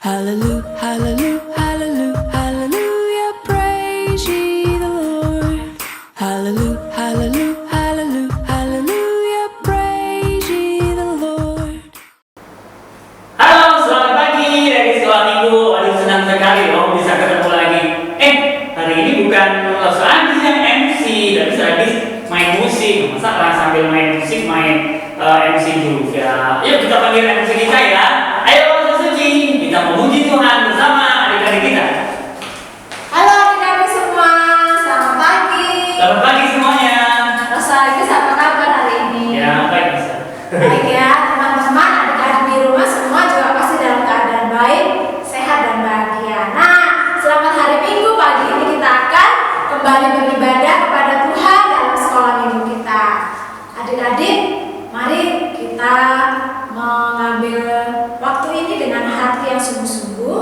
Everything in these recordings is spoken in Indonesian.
Hallelujah, hallelujah, hallelujah, hallelujah, praise ye the Lord. Hallelujah, hallelujah, hallelujah, hallelujah, praise ye the Lord. Halo, selamat pagi dari sekolah minggu. Waduh, senang sekali loh bisa ketemu lagi. Hari ini bukan Agis yang MC, tapi Agis main musik. Masa lah sambil main musik, main MC juga. Yuk kita panggil MC kita ya. Ayo, Suci, kita memuji Tuhan bersama adik-adik kita. Halo adik-adik semua, selamat pagi. Selamat pagi semuanya. Rosa, Agis apa kabar hari ini? Ya, baik bisa. Baik ya, teman-teman, adik-adik di rumah semua juga pasti dalam keadaan baik, sehat dan bahagia. Nah, selamat hari Minggu. Pagi ini kita akan kembali beribadah kepada Tuhan dalam sekolah minggu kita. Adik-adik, mari kita mengambil waktu ini dengan hati yang sungguh-sungguh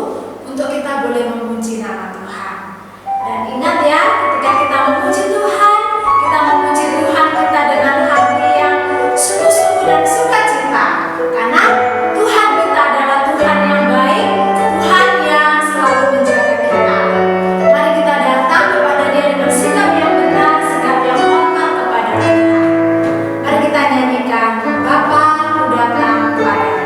untuk kita boleh memuji nama Tuhan. Dan ingat ya, ketika kita memuji Tuhan, kita memuji Tuhan kita dengan hati yang sungguh-sungguh dan sukacita. Karena Tuhan kita adalah Tuhan yang baik, Tuhan yang selalu menjaga kita. Mari kita datang kepada Dia dengan sikap yang benar, sikap yang hormat kepada Tuhan. Mari kita nyanyikan Bapa ku datang kepadamu.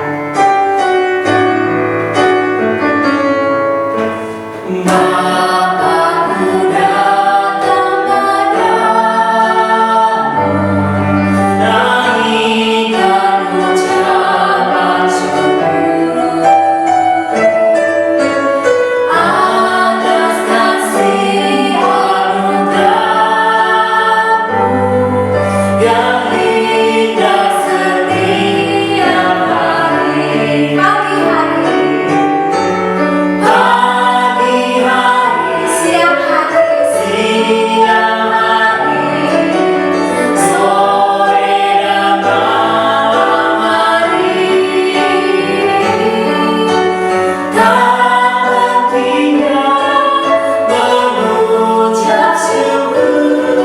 Bapakku datang padamu, naikkan ucapan syukur atas kasih anugerah-Mu yang indah setiap hari. Pagi hari, siang hari, sore dan malam hari, tak tinggal mengucap syukur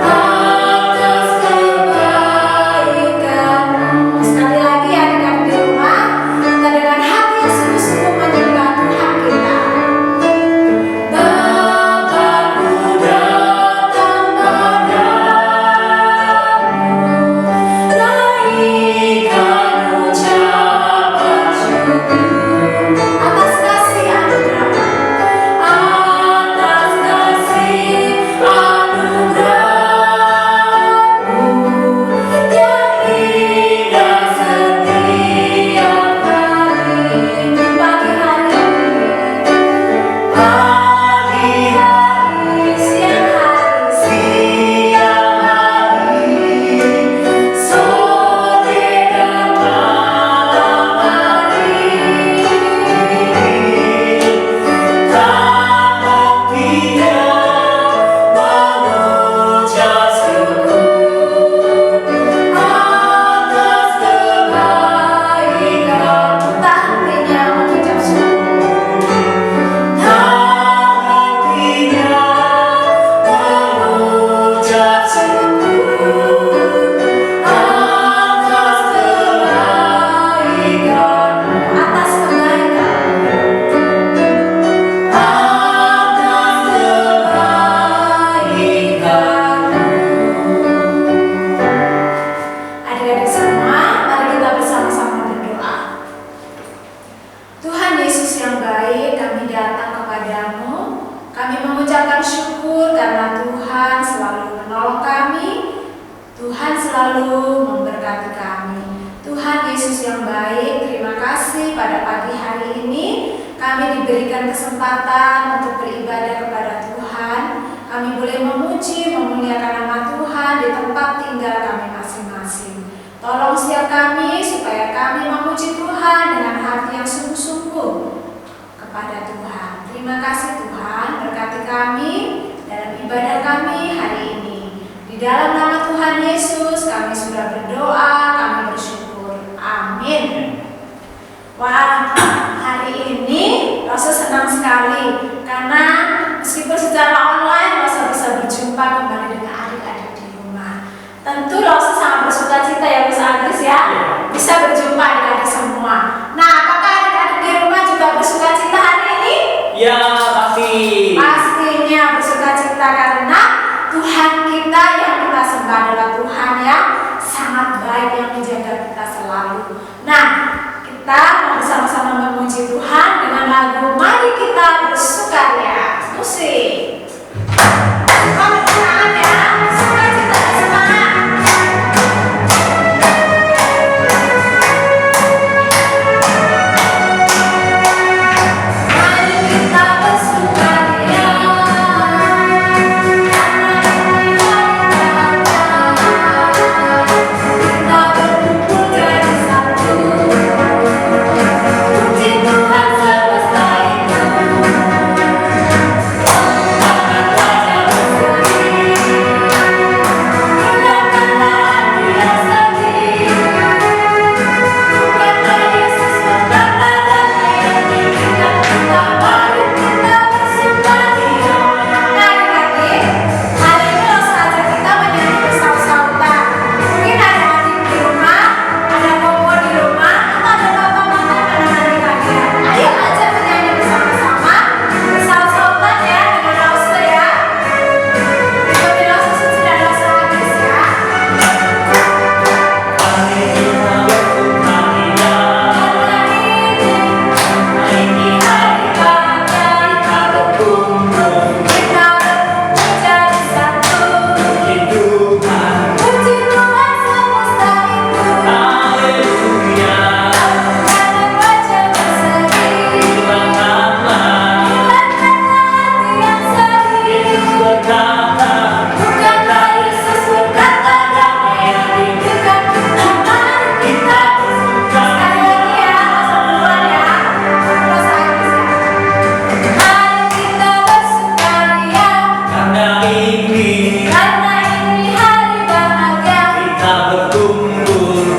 atas kebaikan-Mu. Sekali lagi adik-adik di rumah, kita dengan hati yang sungguh-sungguh menyembah Tuhan kita. Bapakku datang padamu, naikkan ucapan syukur Atas kasih anugerah, atas kasih anugerah-Mu yang indah setiap hari. di pagi hari, Pagi hari, siang hari, siang hari, sore dan malam hari, tak tinggal mengucap syukur atas kebaikan-Mu. tak hentinya mengucap syukur. Tak tinggal mengucap syukur atas kebaikan-Mu. Atas kebaikan, Atas kebaikan-Mu. adik-adik semua, mari kita bersama-sama berdoa. Tuhan Yesus yang baik, kami datang kepadamu. Kami mengucapkan syukur karena Tuhan selalu menolong kami. Tuhan selalu memberkati kami. Tuhan Yesus yang baik, terima kasih pada pagi hari ini kami diberikan kesempatan untuk beribadah kepada Tuhan. Kami boleh memuji, memuliakan nama Tuhan di tempat tinggal kami masing-masing. Tolong setiap kami supaya kami memuji Tuhan dengan hati yang sungguh-sungguh kepada Tuhan. Terima kasih Tuhan, berkati kami dalam ibadah kami hari ini. Di dalam nama Tuhan Yesus kami sudah berdoa, kami bersyukur. Amin. Wah, hari ini Rosa senang sekali karena meskipun secara online Rosa bisa berjumpa kembali dengan adik-adik di rumah. Tentu Rosa sangat bersuka cita ya Mas Agis ya, bisa berjumpa adik-adik semua. Nah, apakah adik-adik di rumah juga Tuhan yang sangat baik yang menjaga kita selalu. Nah, kita mau bersama-sama memuji Tuhan dengan lagu Mari Kita Bersukaria. Musik. Selamat tangan ya, sukacita semangat. Mari kita bersukaria.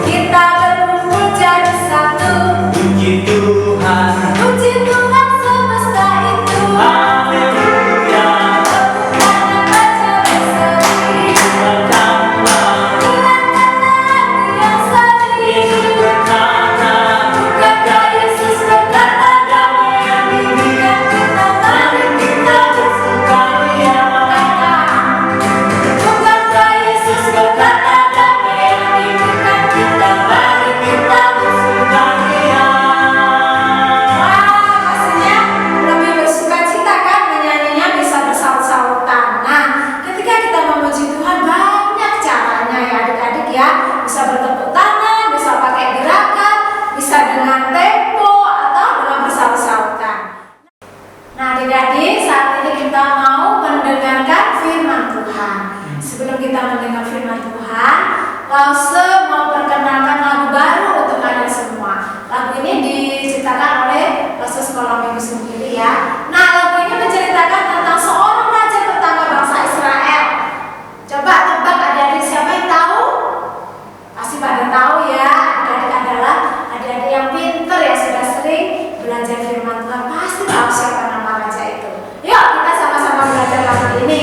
Kita berkumpul jadi satu. Puji Tuhan semesta itu. Lause mau perkenalkan lagu baru untuk kalian semua. Lagu ini diciptakan oleh Lause Sekolah Minggu sendiri ya. Nah, lagu ini menceritakan tentang seorang raja pertama bangsa Israel. Coba tebak adik-adik siapa yang tahu? Pasti pada tahu ya. Adik-adik adalah adik-adik yang pintar ya, sudah sering belajar firman Tuhan. Pasti tahu siapa nama raja itu. Yuk kita sama-sama belajar lagu ini.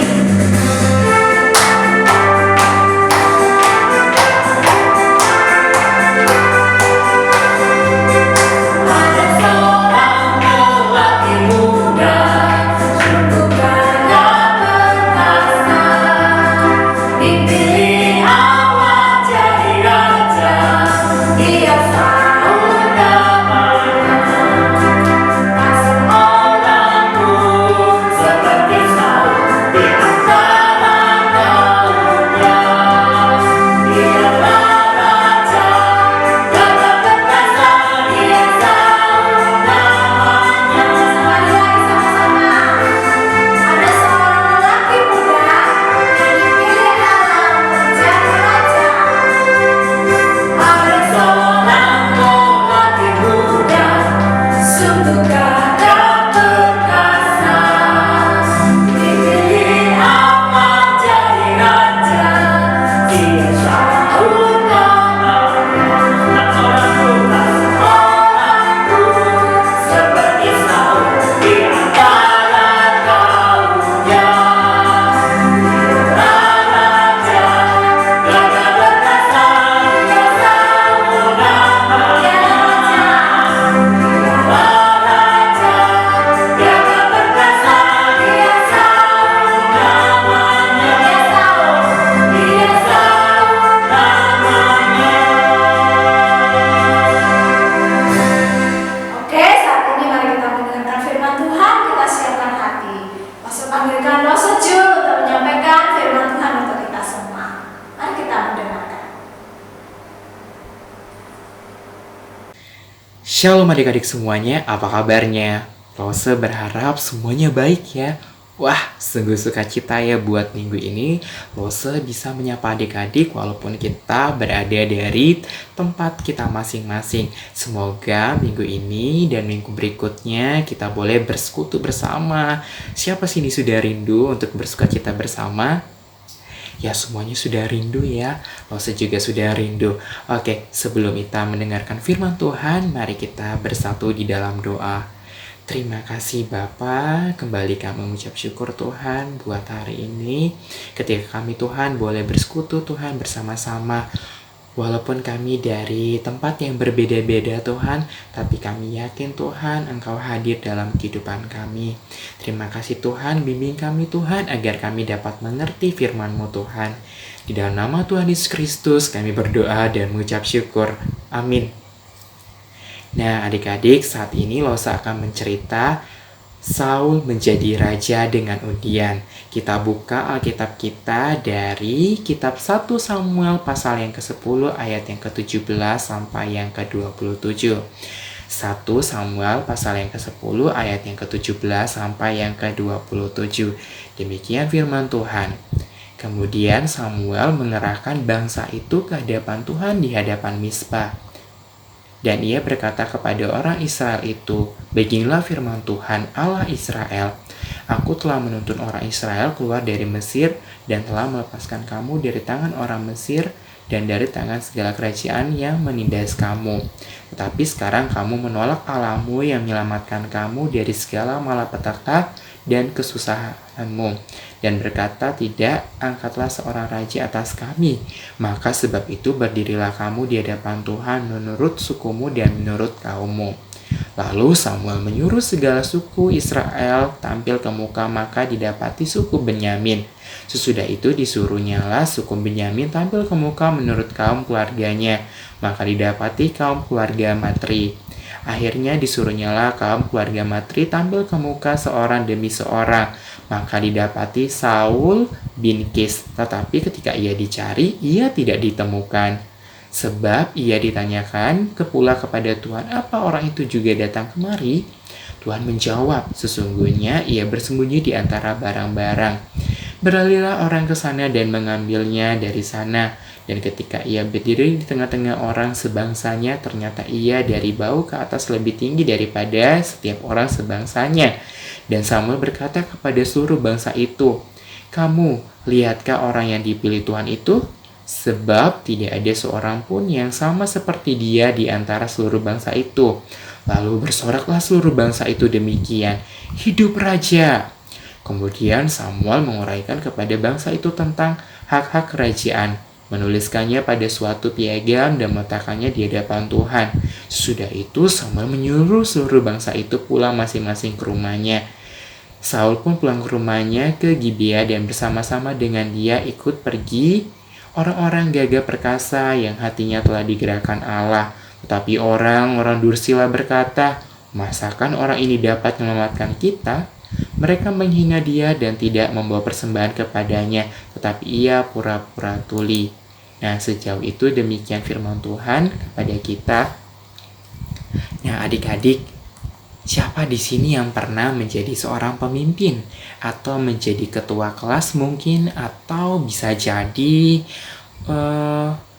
Shalom adik-adik semuanya, apa kabarnya? Lose berharap semuanya baik ya. Wah, sungguh sukacita ya buat minggu ini Lose bisa menyapa adik-adik walaupun kita berada dari tempat kita masing-masing. Semoga minggu ini dan minggu berikutnya kita boleh bersekutu bersama. Siapa sini sudah rindu untuk bersukacita bersama? Ya, semuanya sudah rindu ya. Lose juga sudah rindu. Oke, sebelum kita mendengarkan firman Tuhan, mari kita bersatu di dalam doa. Terima kasih Bapa, kembali kami mengucap syukur Tuhan buat hari ini. Ketika kami Tuhan boleh bersekutu Tuhan bersama-sama. Walaupun kami dari tempat yang berbeda-beda Tuhan, tapi kami yakin Tuhan Engkau hadir dalam kehidupan kami. Terima kasih Tuhan, bimbing kami Tuhan agar kami dapat mengerti firman-Mu Tuhan. Di dalam nama Tuhan Yesus Kristus kami berdoa dan mengucap syukur. Amin. Nah adik-adik, saat ini Lose akan mencerita Saul menjadi raja dengan undian. Kita buka Alkitab kita dari kitab 1 Samuel pasal yang ke-10 ayat yang ke-17 sampai yang ke-27. 1 Samuel pasal yang ke-10 ayat yang ke-17 sampai yang ke-27. Demikian firman Tuhan. Kemudian Samuel mengerahkan bangsa itu ke hadapan Tuhan di hadapan Mizpah. Dan ia berkata kepada orang Israel itu, beginilah firman Tuhan Allah Israel, aku telah menuntun orang Israel keluar dari Mesir dan telah melepaskan kamu dari tangan orang Mesir dan dari tangan segala kerajaan yang menindas kamu. Tetapi sekarang kamu menolak Allahmu yang menyelamatkan kamu dari segala malapetaka dan kesusahanmu, dan berkata, tidak, angkatlah seorang raja atas kami. Maka sebab itu berdirilah kamu di hadapan Tuhan menurut sukumu dan menurut kaummu. Lalu Samuel menyuruh segala suku Israel tampil ke muka, maka didapati suku Benyamin. Sesudah itu disuruhnyalah suku Benyamin tampil ke muka menurut kaum keluarganya, maka didapati kaum keluarga Matri. Akhirnya disuruhnyalah kaum keluarga Matri tampil ke muka seorang demi seorang, maka didapati Saul bin Kis. Tetapi ketika ia dicari, ia tidak ditemukan. Sebab ia ditanyakan pula kepada Tuhan, apa orang itu juga datang kemari? Tuhan menjawab, sesungguhnya ia bersembunyi di antara barang-barang. Beralihlah orang ke sana dan mengambilnya dari sana. Dan ketika ia berdiri di tengah-tengah orang sebangsanya, ternyata ia dari bau ke atas lebih tinggi daripada setiap orang sebangsanya. Dan Samuel berkata kepada seluruh bangsa itu, kamu, lihatkah orang yang dipilih Tuhan itu? Sebab tidak ada seorang pun yang sama seperti dia di antara seluruh bangsa itu. Lalu bersoraklah seluruh bangsa itu demikian, hidup raja! Kemudian Samuel menguraikan kepada bangsa itu tentang hak-hak kerajaan, menuliskannya pada suatu piagam dan meletakkannya di hadapan Tuhan. Sesudah itu Samuel menyuruh seluruh bangsa itu pulang masing-masing ke rumahnya. Saul pun pulang ke rumahnya ke Gibea dan bersama-sama dengan dia ikut pergi orang-orang gagah perkasa yang hatinya telah digerakkan Allah. Tetapi orang-orang dursila berkata, masakan orang ini dapat menyelamatkan kita? Mereka menghina dia dan tidak membawa persembahan kepadanya, tetapi ia pura-pura tuli. Nah, sejauh itu demikian firman Tuhan kepada kita. Nah, adik-adik, siapa di sini yang pernah menjadi seorang pemimpin atau menjadi ketua kelas mungkin, atau bisa jadi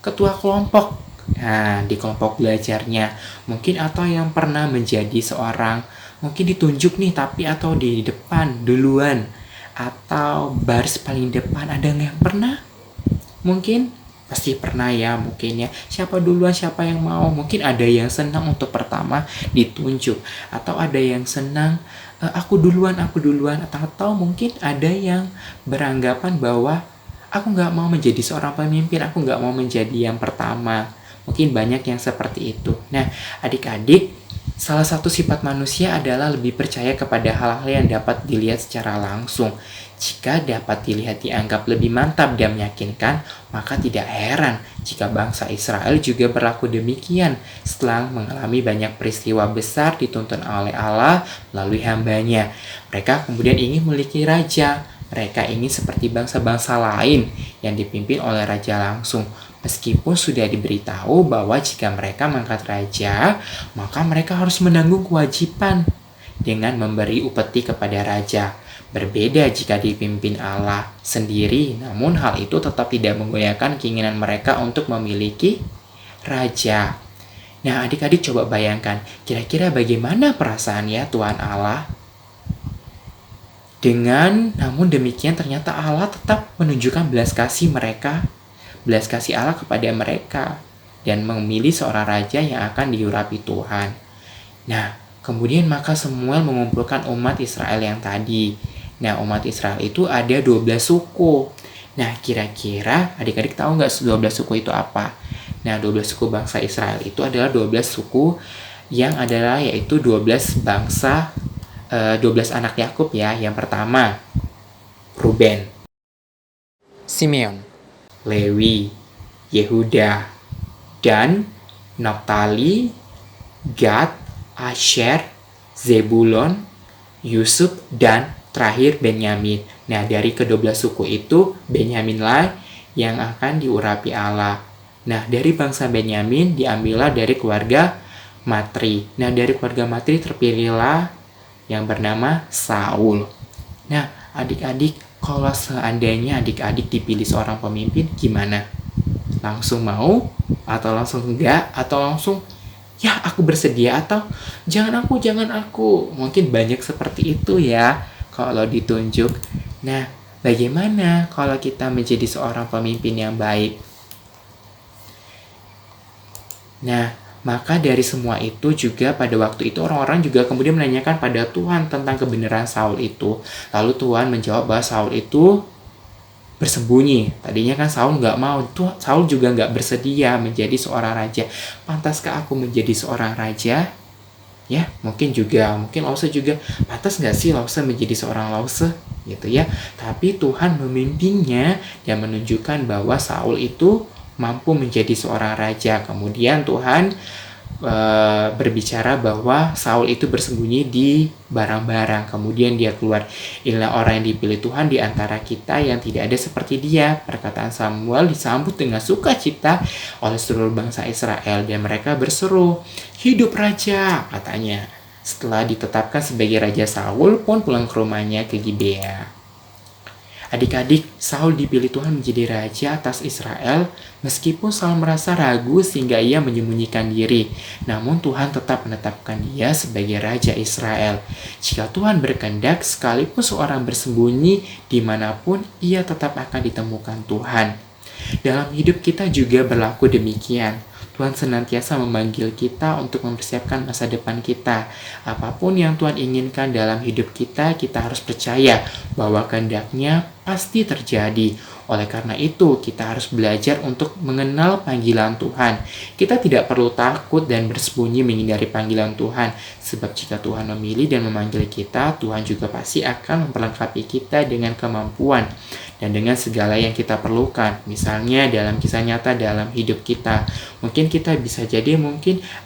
ketua kelompok? Nah, di kelompok belajarnya mungkin, atau yang pernah menjadi seorang mungkin ditunjuk nih tapi atau di depan duluan atau baris paling depan. Ada yang pernah? Mungkin pasti pernah ya, mungkin ya. Siapa duluan, siapa yang mau? Mungkin ada yang senang untuk pertama ditunjuk, atau ada yang senang aku duluan, atau mungkin ada yang beranggapan bahwa aku nggak mau menjadi seorang pemimpin, aku nggak mau menjadi yang pertama. Mungkin banyak yang seperti itu. Nah, adik-adik, salah satu sifat manusia adalah lebih percaya kepada hal-hal yang dapat dilihat secara langsung. Jika dapat dilihat dianggap lebih mantap dan meyakinkan, maka tidak heran jika bangsa Israel juga berlaku demikian setelah mengalami banyak peristiwa besar dituntun oleh Allah melalui hambanya. Mereka kemudian ingin memiliki raja. Mereka ingin seperti bangsa-bangsa lain yang dipimpin oleh raja langsung. Meskipun sudah diberitahu bahwa jika mereka mengangkat raja, maka mereka harus menanggung kewajiban dengan memberi upeti kepada raja. Berbeda jika dipimpin Allah sendiri, namun hal itu tetap tidak menggoyahkan keinginan mereka untuk memiliki raja. Nah, adik-adik coba bayangkan, kira-kira bagaimana perasaan ya Tuhan Allah? Namun demikian ternyata Allah tetap menunjukkan belas kasih Allah kepada mereka dan memilih seorang raja yang akan diurapi Tuhan. Nah, kemudian maka Samuel mengumpulkan umat Israel yang tadi. Nah, umat Israel itu ada 12 suku. Nah, kira-kira adik-adik tahu nggak 12 suku itu apa? Nah, 12 suku bangsa Israel itu adalah 12 suku yang adalah yaitu 12 bangsa 12 anak Yakub ya. Yang pertama, Ruben, Simeon, Lewi, Yehuda, Dan, Naftali, Gad, Asher, Zebulon, Yusuf, dan terakhir Benyamin. Nah, dari ke-12 suku itu, Benyaminlah yang akan diurapi Allah. Nah, dari bangsa Benyamin diambillah dari keluarga Matri. Nah, dari keluarga Matri terpilihlah yang bernama Saul. Nah, adik-adik, kalau seandainya adik-adik dipilih seorang pemimpin, gimana? Langsung mau? Atau langsung enggak? Atau langsung, ya aku bersedia, atau jangan aku. Mungkin banyak seperti itu ya, kalau ditunjuk. Nah, bagaimana kalau kita menjadi seorang pemimpin yang baik? Nah, maka dari semua itu juga pada waktu itu orang-orang juga kemudian menanyakan pada Tuhan tentang kebenaran Saul itu. Lalu Tuhan menjawab bahwa Saul itu bersembunyi. Tadinya kan Saul nggak mau. Saul juga nggak bersedia menjadi seorang raja. Pantaskah aku menjadi seorang raja? Ya, mungkin Lause juga. Pantas nggak sih Lause menjadi seorang Lause? Gitu ya. Tapi Tuhan memimpinnya dan menunjukkan bahwa Saul itu mampu menjadi seorang raja. Kemudian Tuhan berbicara bahwa Saul itu bersembunyi di barang-barang. Kemudian dia keluar. Inilah orang yang dipilih Tuhan di antara kita yang tidak ada seperti dia. Perkataan Samuel disambut dengan sukacita oleh seluruh bangsa Israel dan mereka berseru, "Hidup raja," katanya. Setelah ditetapkan sebagai raja, Saul pun pulang ke rumahnya ke Gibea. Adik-adik, Saul dipilih Tuhan menjadi raja atas Israel, meskipun Saul merasa ragu sehingga ia menyembunyikan diri. Namun Tuhan tetap menetapkan dia sebagai raja Israel. Jika Tuhan berkehendak, sekalipun seorang bersembunyi dimanapun, ia tetap akan ditemukan Tuhan. Dalam hidup kita juga berlaku demikian. Tuhan senantiasa memanggil kita untuk mempersiapkan masa depan kita. Apapun yang Tuhan inginkan dalam hidup kita, kita harus percaya bahwa kehendaknya pasti terjadi. Oleh karena itu, kita harus belajar untuk mengenal panggilan Tuhan. Kita tidak perlu takut dan bersembunyi menghindari panggilan Tuhan. Sebab jika Tuhan memilih dan memanggil kita, Tuhan juga pasti akan memperlengkapi kita dengan kemampuan dan dengan segala yang kita perlukan. Misalnya dalam kisah nyata dalam hidup kita, mungkin kita bisa jadi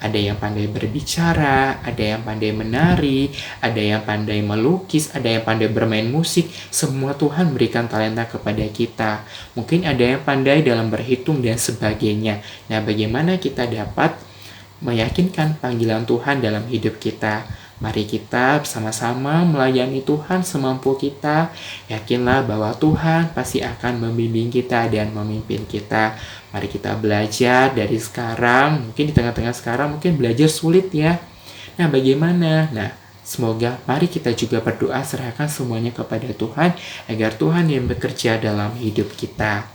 ada yang pandai berbicara, ada yang pandai menari, ada yang pandai melukis, ada yang pandai bermain musik. Semua Tuhan berikan talenta kepada kita. Mungkin ada yang pandai dalam berhitung dan sebagainya. Nah, bagaimana kita dapat meyakinkan panggilan Tuhan dalam hidup kita? Mari kita bersama-sama melayani Tuhan semampu kita. Yakinlah bahwa Tuhan pasti akan membimbing kita dan memimpin kita. Mari kita belajar dari sekarang. Mungkin di tengah-tengah sekarang mungkin belajar sulit ya. Nah, bagaimana? Nah, semoga mari kita juga berdoa serahkan semuanya kepada Tuhan agar Tuhan yang bekerja dalam hidup kita.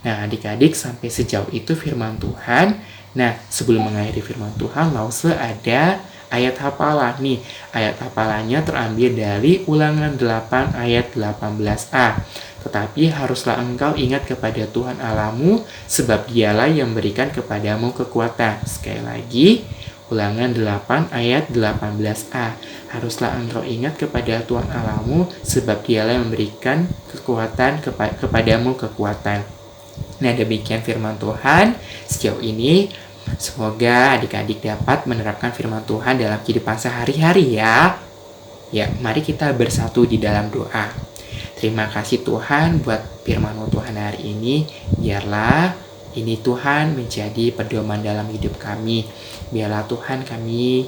Nah, adik-adik, sampai sejauh itu firman Tuhan. Nah, sebelum mengakhiri firman Tuhan, Lause ada ayat hafalan nih. Ayat hafalannya terambil dari Ulangan 8 ayat 18a. Tetapi haruslah engkau ingat kepada Tuhan Allahmu, sebab dialah yang memberikan kepadamu kekuatan. Sekali lagi, Ulangan 8 ayat 18a. Haruslah engkau ingat kepada Tuhan Allahmu, sebab dialah yang memberikan kekuatan kepadamu kekuatan. Nah, demikian firman Tuhan sejauh ini. Semoga adik-adik dapat menerapkan firman Tuhan dalam kehidupan sehari-hari ya. Ya, mari kita bersatu di dalam doa. Terima kasih Tuhan buat firman-Mu Tuhan hari ini. Biarlah ini Tuhan menjadi pedoman dalam hidup kami. Biarlah Tuhan kami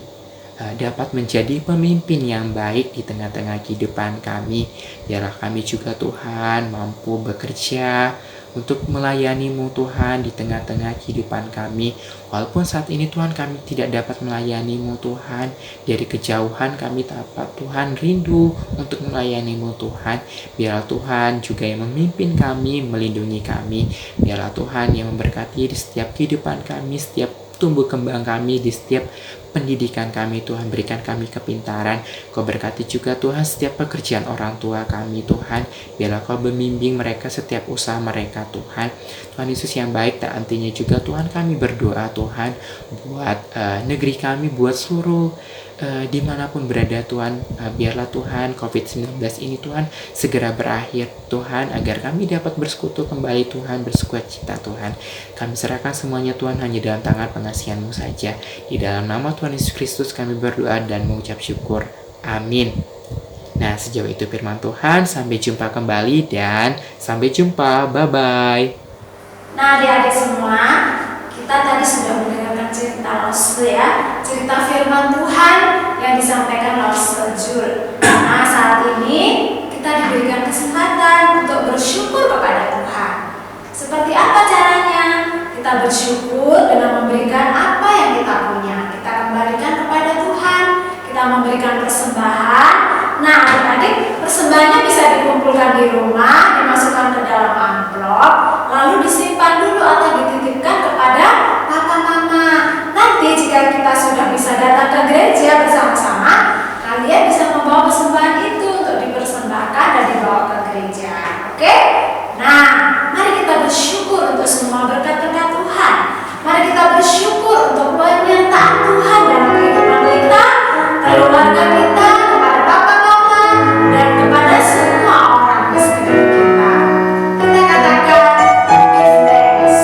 dapat menjadi pemimpin yang baik di tengah-tengah kehidupan kami. Biarlah kami juga Tuhan mampu bekerja untuk melayani-Mu Tuhan di tengah-tengah kehidupan kami. Walaupun saat ini Tuhan kami tidak dapat melayani-Mu Tuhan, dari kejauhan kami dapat Tuhan rindu untuk melayani-Mu Tuhan. Biarlah Tuhan juga yang memimpin kami, melindungi kami. Biarlah Tuhan yang memberkati di setiap kehidupan kami, setiap tumbuh kembang kami, di setiap pendidikan kami. Tuhan berikan kami kepintaran. Kau berkati juga Tuhan setiap pekerjaan orang tua kami Tuhan. Biarlah Kau membimbing mereka setiap usaha mereka Tuhan. Tuhan Yesus yang baik, tak hentinya juga Tuhan kami berdoa Tuhan buat negeri kami, buat seluruh dimanapun berada Tuhan. Biarlah Tuhan COVID-19 ini Tuhan segera berakhir Tuhan, agar kami dapat bersekutu kembali Tuhan, bersukacita Tuhan. Kami serahkan semuanya Tuhan hanya dalam tangan pengasihan-Mu saja. Di dalam nama Tuhan Yesus Kristus kami berdoa dan mengucap syukur. Amin. Nah, sejauh itu firman Tuhan. Sampai jumpa kembali dan sampai jumpa. Bye-bye. Nah, adik-adik semua, kita tadi sudah mendengarkan cerita Lose ya, cerita firman Tuhan yang disampaikan Lose Jul. Nah, saat ini kita diberikan kesempatan untuk bersyukur kepada Tuhan. Seperti apa caranya? Kita bersyukur dengan memberikan apa yang kita punya. Kita kembalikan kepada Tuhan. Kita memberikan persembahan. Nah, adik-adik, persembahannya bisa dikumpulkan di rumah, dimasukkan ke dalam amplop, lalu disimpan dulu atau dititipkan kepada papa mama. Nanti jika kita sudah bisa datang ke gereja bersama-sama, kalian bisa membawa persembahan itu untuk dipersembahkan dan dibawa ke gereja. Oke? Nah, mari kita bersyukur untuk semua berkat-berkat Tuhan. Mari kita bersyukur untuk penyertaan Tuhan dalam kehidupan kita, keluarga kita, kepada papa mama, dan kepada semua orang di sekeliling kita. Kita katakan, give thanks.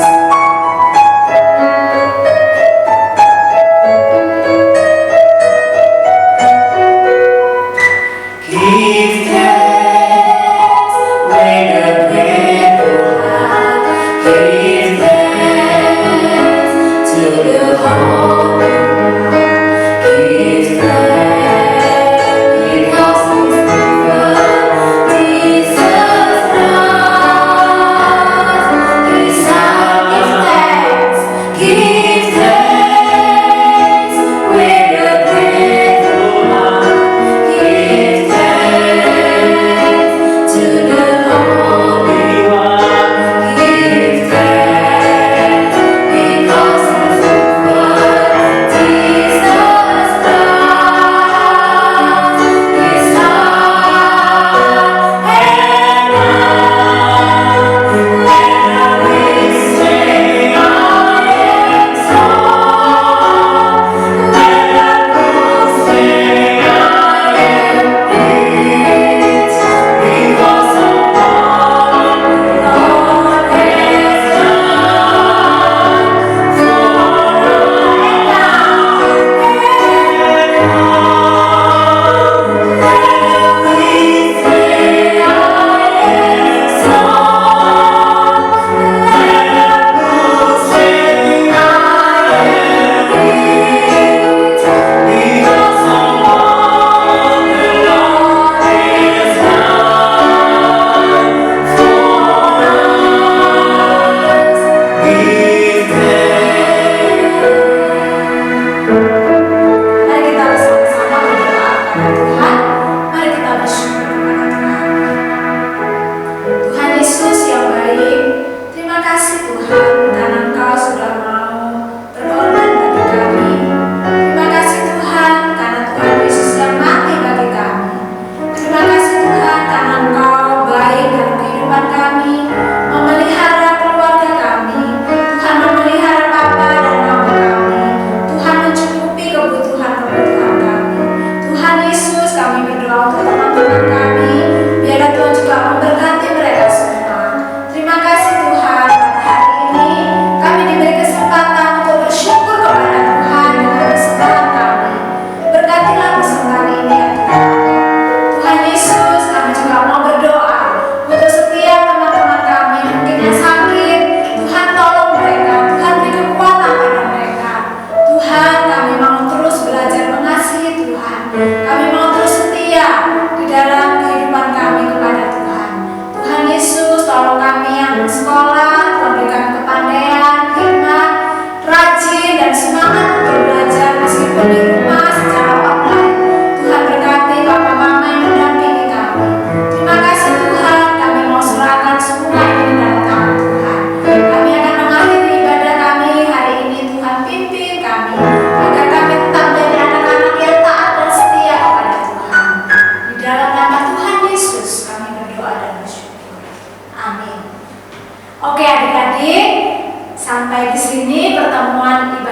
Sampai di sini pertemuan